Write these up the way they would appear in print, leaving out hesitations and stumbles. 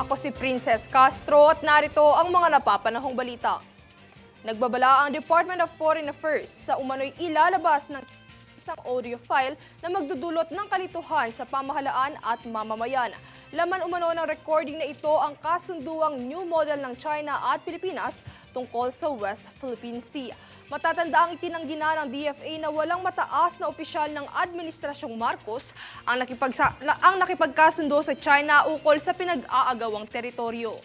Ako si Princess Castro at narito ang mga napapanahong balita. Nagbabala ang Department of Foreign Affairs sa umano'y ilalabas ng isang audio file na magdudulot ng kalituhan sa pamahalaan at mamamayan. Laman umano ng recording na ito ang kasunduang new model ng China at Pilipinas tungkol sa West Philippine Sea. Matatanda ang itinanggi na ng DFA na walang mataas na opisyal ng Administrasyong Marcos ang nakipagkasundo sa China ukol sa pinag-aagawang teritoryo.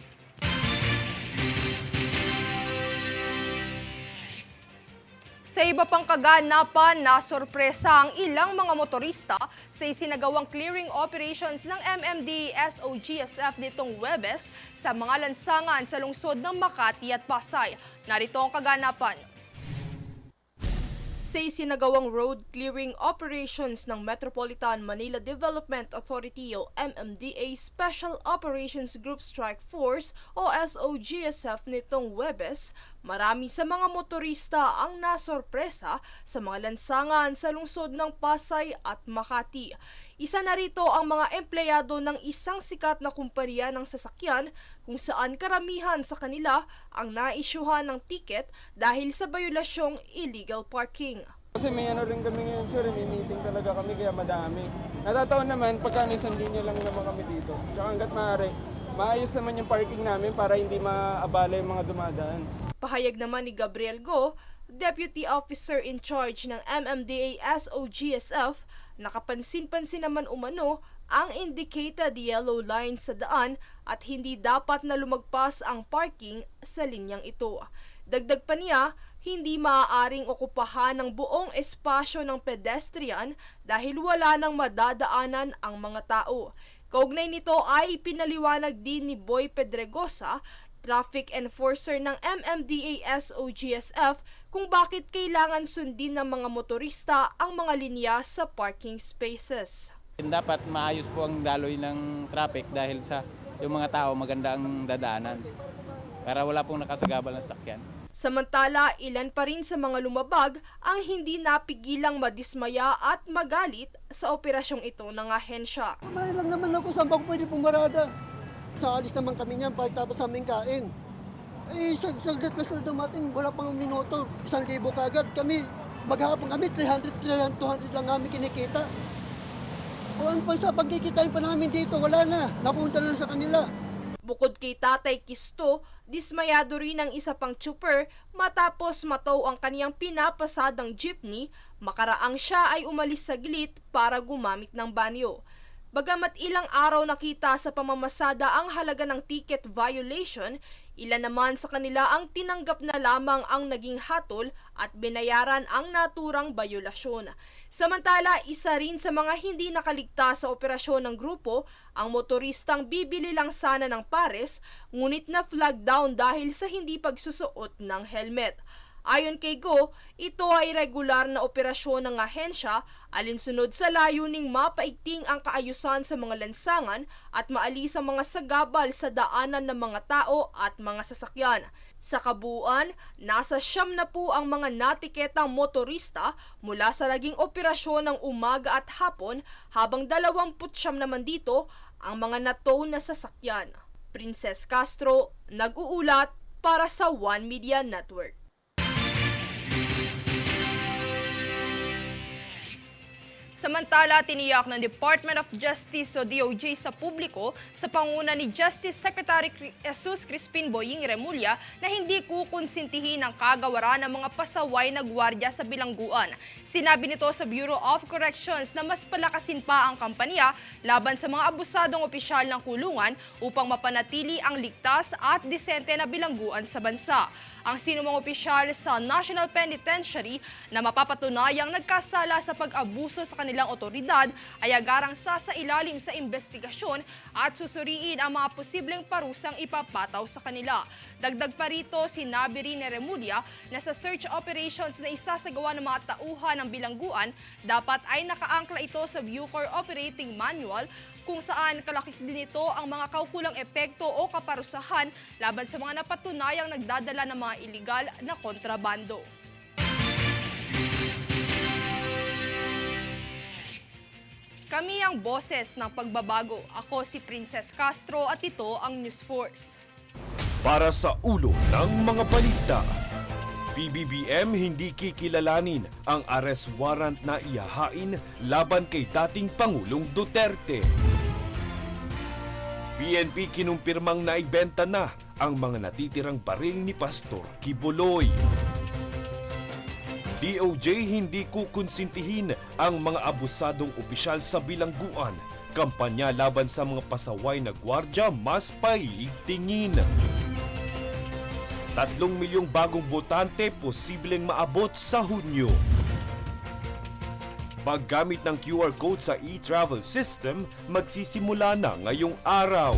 Sa iba pang kaganapan, nasorpresa ang ilang mga motorista sa isinagawang clearing operations ng MMDA-SOGSF nitong Huwebes sa mga lansangan sa lungsod ng Makati at Pasay. Narito ang kaganapan. Sa isinagawang road clearing operations ng Metropolitan Manila Development Authority o MMDA Special Operations Group Strike Force o SOGSF nitong Huwebes, marami sa mga motorista ang nasorpresa sa mga lansangan sa lungsod ng Pasay at Makati. Isa na rito ang mga empleyado ng isang sikat na kumpanya ng sasakyan kung saan karamihan sa kanila ang naisyuhan ng tiket dahil sa bayolasyong illegal parking. Kasi may ano rin kami ngayon, sure, may meeting talaga kami kaya madami. Natataon naman pagka isang linya lang naman kami dito. Tsaka hanggat maaari, maayos naman yung parking namin para hindi maabala yung mga dumadaan. Pahayag naman ni Gabriel Go, Deputy Officer in Charge ng MMDA-SOGSF, nakapansin-pansin naman umano ang indicated yellow line sa daan at hindi dapat na lumagpas ang parking sa linyang ito. Dagdag pa niya, hindi maaaring okupahan ng buong espasyo ng pedestrian dahil wala nang madadaanan ang mga tao. Kaugnay nito ay pinaliwanag din ni Boy Pedregosa, traffic enforcer ng MMDA-SOGSF, kung bakit kailangan sundin ng mga motorista ang mga linya sa parking spaces. Dapat maayos po ang daloy ng traffic dahil sa yung mga tao maganda ang dadaanan para wala pong nakasagabal ng sakyan. Samantala, ilan pa rin sa mga lumabag ang hindi napigilang madismaya at magalit sa operasyong ito ng ahensya. Kumain lang naman ako, saan ba ako pwede pumarada? Sa alis naman kami niyan pagtapos aming kain. Saglit na sila dumating, wala pang minuto, 1,000 kagad. Kami, maghapon kami, 300, 200 lang namin kinikita. Kung pa sa pagkikitain pa namin dito, wala na, napunta na sa kanila. Bukod kay Tatay Kisto, dismayado rin ang isa pang trooper matapos mataw ang kaniyang pinapasadang jeepney, makaraang siya ay umalis saglit para gumamit ng banyo. Bagamat ilang araw nakita sa pamamasada ang halaga ng ticket violation, ilan naman sa kanila ang tinanggap na lamang ang naging hatol at binayaran ang naturang bayolasyon. Samantala, isa rin sa mga hindi nakaligtas sa operasyon ng grupo, ang motoristang bibili lang sana ng pares, ngunit na flag down dahil sa hindi pagsusuot ng helmet. Ayon kay Go, ito ay regular na operasyon ng ahensya alinsunod sa layuning mapaigting ang kaayusan sa mga lansangan at maalis ang mga sagabal sa daanan ng mga tao at mga sasakyan. Sa kabuuan, nasa 9 na po ang mga natiketang motorista mula sa naging operasyon ng umaga at hapon habang 29 naman dito ang mga natow na sasakyan. Princess Castro, nag-uulat para sa One Media Network. Samantala, tiniyak ng Department of Justice o DOJ sa publiko sa panguna ni Justice Secretary Jesus Crispin Boying Remulla na hindi kukonsintihin ang kagawaran ng mga pasaway na gwardiya sa bilangguan. Sinabi nito sa Bureau of Corrections na mas palakasin pa ang kampanya laban sa mga abusadong opisyal ng kulungan upang mapanatili ang ligtas at disente na bilangguan sa bansa. Ang sinumang opisyal sa National Penitentiary na mapapatunayang nagkasala sa pag-abuso sa kanilang otoridad ay agarang sasailalim sa investigasyon at susuriin ang mga posibleng parusang ipapataw sa kanila. Dagdag pa rito, sinabi rin ni Remulla na sa search operations na isasagawa ng mga tauhan ng bilangguan, dapat ay nakaangkla ito sa Bucor Operating Manual kung saan kalakip din ito ang mga kaukulang epekto o kaparusahan laban sa mga napatunayang nagdadala ng mga iligal na kontrabando. . Kami ang boses ng pagbabago. Ako si Princess Castro at ito ang News Force. Para sa ulo ng mga balita, PBBM hindi kikilalanin ang arrest warrant na ihahain laban kay dating Pangulong Duterte. PNP kinumpirmang naibenta na ang mga natitirang baril ni Pastor Kibuloy. DOJ hindi kukonsintihin ang mga abusadong opisyal sa bilangguan. Kampanya laban sa mga pasaway na gwardya mas paiigtingin. 3 milyong bagong botante posibleng maabot sa Hunyo. Paggamit ng QR code sa e-travel system magsisimula na ngayong araw.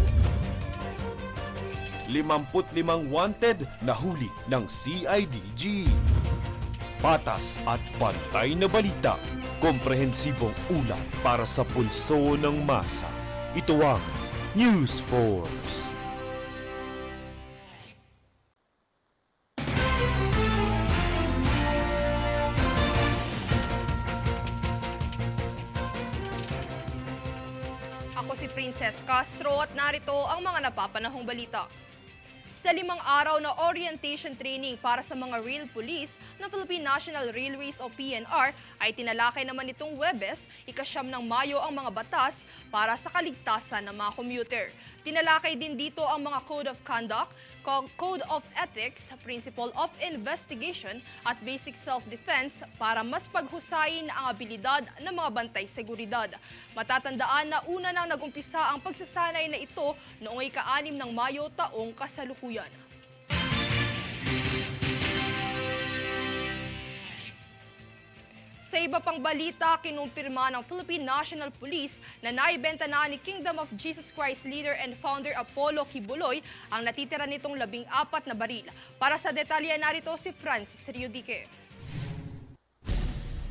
55 wanted na huli ng CIDG. Patas at pantay na balita, komprehensibong ulat para sa pulso ng masa. Ito ang News Force. Ako si Princess Castro at narito ang mga napapanahong balita. Sa 5 araw na orientation training para sa mga Rail Police ng Philippine National Railways o PNR ay tinalakay naman itong Huwebes, 9 ng Mayo ang mga batas para sa kaligtasan ng mga commuter. Tinalakay din dito ang mga Code of Conduct, Code of Ethics, Principle of Investigation at Basic Self-Defense para mas paghusayin ang abilidad ng mga bantay seguridad. Matatandaan na una nang nagumpisa ang pagsasanay na ito noong ika-6 ng Mayo taong kasalukuyan. Sa iba pang balita, kinumpirma ng Philippine National Police na naibenta na ni Kingdom of Jesus Christ leader and founder Apollo Kibuloy ang natitira nitong 14 na baril. Para sa detalye narito si Francis Riodique.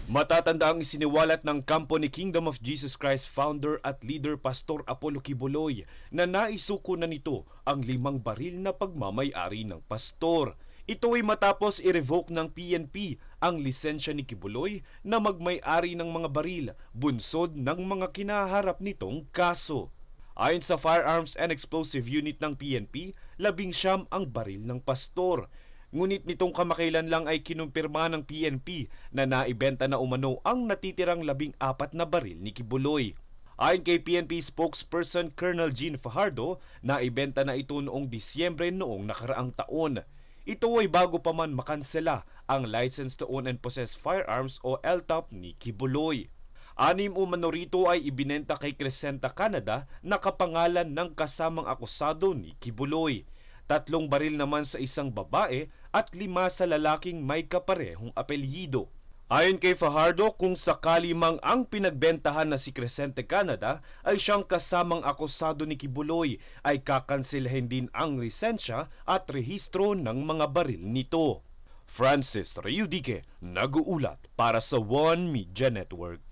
Matatanda ang isiniwalat ng kampo ni Kingdom of Jesus Christ founder at leader Pastor Apollo Kibuloy na naisuko na nito ang 5 baril na pagmamay-ari ng pastor. Ito ay matapos i-revoke ng PNP ang lisensya ni Kibuloy na magmay-ari ng mga baril, bunsod ng mga kinaharap nitong kaso. Ayon sa Firearms and Explosive Unit ng PNP, 19 ang baril ng pastor. Ngunit nitong kamakailan lang ay kinumpirma ng PNP na naibenta na umano ang natitirang 14 na baril ni Kibuloy. Ayon kay PNP spokesperson Colonel Jean Fajardo, naibenta na ito noong Disyembre noong nakaraang taon. Ito ay bago pa man makansela ang License to Own and Possess Firearms o LTOP ni Kibuloy. 6 umano rito ay ibinenta kay Crescenta Canada na kapangalan ng kasamang akusado ni Kibuloy. 3 baril naman sa isang babae at 5 sa lalaking may kaparehong apelyido. Ayon kay Fajardo, kung sakali mang ang pinagbentahan na si Crescente Canada ay siyang kasamang akusado ni Kibuloy, ay kakanselhin din ang lisensya at rehistro ng mga baril nito. Francis Riodique, nag-uulat para sa One Media Network.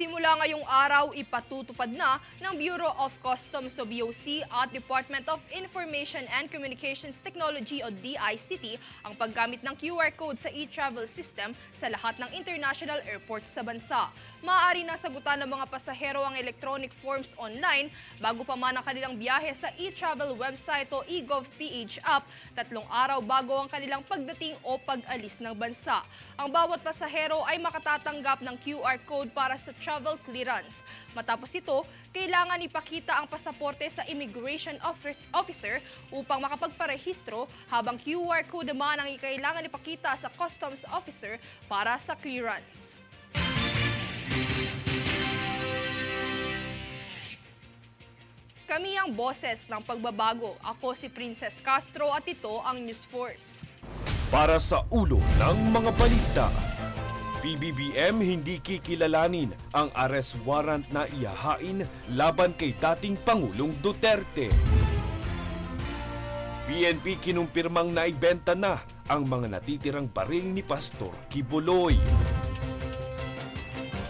Simula ngayong araw, ipatutupad na ng Bureau of Customs o BOC at Department of Information and Communications Technology o DICT ang paggamit ng QR code sa e-travel system sa lahat ng international airports sa bansa. Maaari na sagutan ng mga pasahero ang electronic forms online bago pa man ang kanilang biyahe sa e-travel website o eGovPH app 3 araw bago ang kanilang pagdating o pag-alis ng bansa. Ang bawat pasahero ay makatatanggap ng QR code para sa travel clearance. Matapos ito, kailangan ipakita ang pasaporte sa immigration officer upang makapagparehistro, habang QR code naman ang kailangan ipakita sa customs officer para sa clearance. Kami ang boses ng pagbabago. Ako si Princess Castro at ito ang News Force. Para sa ulo ng mga balita, PBBM hindi kikilalanin ang arrest warrant na ihahain laban kay dating Pangulong Duterte. PNP kinumpirmang naibenta na ang mga natitirang baril ni Pastor Kibuloy.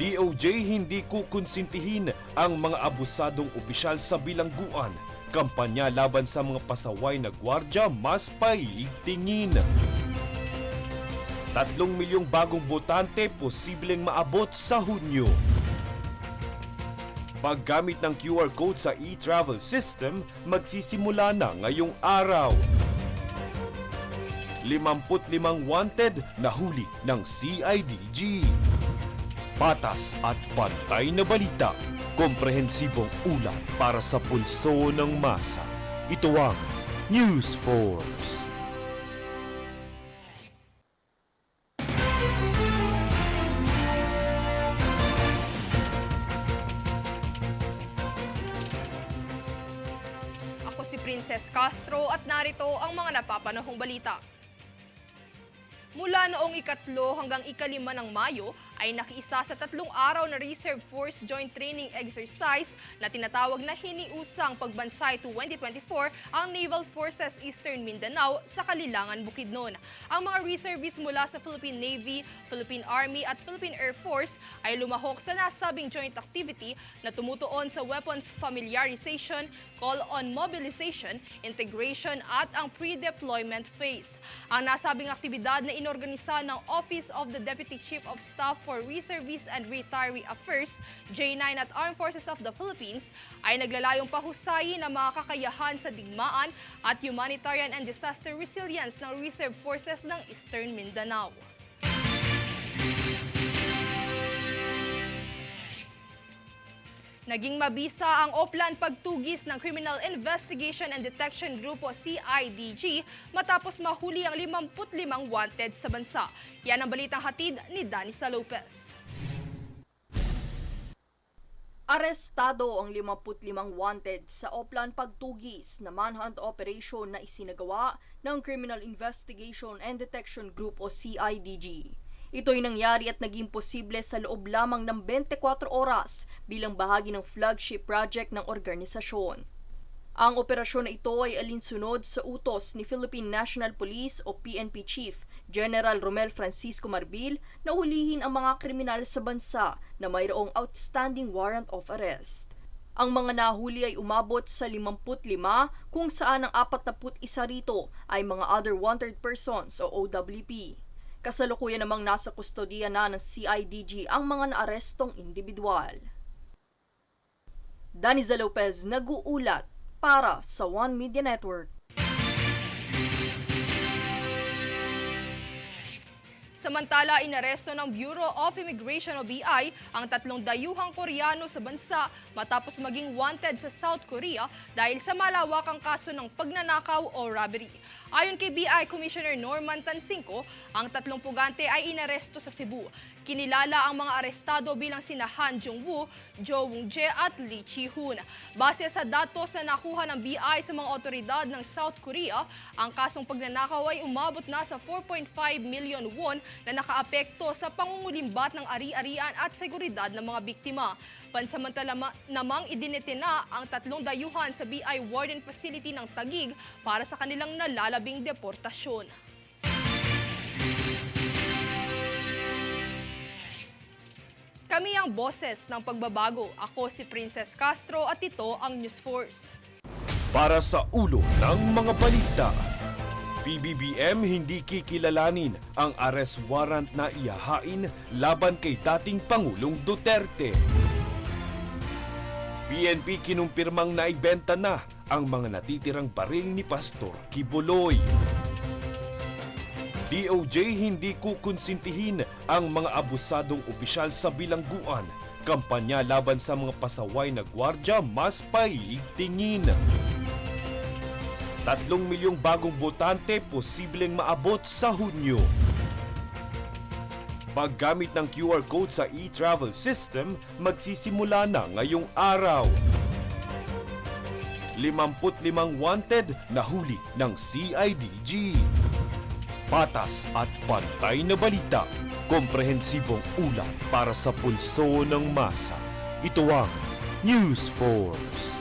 DOJ hindi kukonsintihin ang mga abusadong opisyal sa bilangguan. Kampanya laban sa mga pasaway na gwardya mas paiigtingin. 3 milyong bagong botante posibleng maabot sa Hunyo. Paggamit ng QR code sa e-travel system, magsisimula na ngayong araw. 55 wanted na huli ng CIDG. Patas at pantay na balita, komprehensibong ulat para sa pulso ng masa. Ito ang News Force. Ako si Princess Castro at narito ang mga napapanahong balita. Mula noong 3 hanggang 5 ng Mayo ay nakiisa sa 3 araw na Reserve Force Joint Training Exercise na tinatawag na Hiniusang Pagbansay 2024 ang Naval Forces Eastern Mindanao sa Kalilangan, Bukidnon. Ang mga reservists mula sa Philippine Navy, Philippine Army at Philippine Air Force ay lumahok sa nasabing joint activity na tumutuon sa weapons familiarization, call-on mobilization, integration at ang pre-deployment phase. Ang nasabing aktibidad na inorganisa ng Office of the Deputy Chief of Staff for Reservists and Retiree Affairs, J9 at Armed Forces of the Philippines ay naglalayong pahusayin ang mga kakayahan sa digmaan at humanitarian and disaster resilience ng Reserve Forces ng Eastern Mindanao. Naging mabisa ang Oplan pagtugis ng Criminal Investigation and Detection Group o CIDG matapos mahuli ang 55 wanted sa bansa. Yan ang balitang hatid ni Danisa Lopez. Arestado ang 55 wanted sa Oplan pagtugis na manhunt operation na isinagawa ng Criminal Investigation and Detection Group o CIDG. Ito'y nangyari at naging posible sa loob lamang ng 24 oras bilang bahagi ng flagship project ng organisasyon. Ang operasyon na ito ay alinsunod sa utos ni Philippine National Police o PNP Chief General Romel Francisco Marbil na hulihin ang mga kriminal sa bansa na mayroong outstanding warrant of arrest. Ang mga nahuli ay umabot sa 55 kung saan ang 41 rito ay mga other wanted persons o OWP. Kasalukuyan namang nasa kustodiya na ng CIDG ang mga naarestong individual. Daniza Lopez nag-uulat para sa One Media Network. Samantala, inaresto ng Bureau of Immigration o BI ang 3 dayuhang Koreano sa bansa matapos maging wanted sa South Korea dahil sa malawakang kaso ng pagnanakaw o robbery. Ayon kay BI Commissioner Norman Tansinko, ang 3 pugante ay inaresto sa Cebu. Kinilala ang mga arestado bilang sina Han Jung-woo, Jo Woo-jae at Lee Chi-hoon. Base sa datos na nakuha ng BI sa mga otoridad ng South Korea, ang kasong pagnanakaw ay umabot na sa 4.5 million won na nakaapekto sa pangungulimbat ng ari-arian at seguridad ng mga biktima. Pansamantala namang idinitina ang 3 dayuhan sa BI Warden Facility ng Taguig para sa kanilang nalalabing deportasyon. Kami ang boses ng pagbabago. Ako si Princess Castro at ito ang News Force. Para sa ulo ng mga balita, PBBM hindi kikilalanin ang arrest warrant na ihahain laban kay dating Pangulong Duterte. PNP kinumpirmang naibenta na ang mga natitirang baril ni Pastor Kibuloy. DOJ hindi kukonsintihin ang mga abusadong opisyal sa bilangguan. Kampanya laban sa mga pasaway na gwardya mas paiigtingin. 3 milyong bagong botante posibleng maabot sa Hunyo. Paggamit ng QR code sa e-travel system, magsisimula na ngayong araw. 55 wanted na huli ng CIDG. Patas at pantay na balita, komprehensibong ulat para sa pulso ng masa. Ito ang News Force.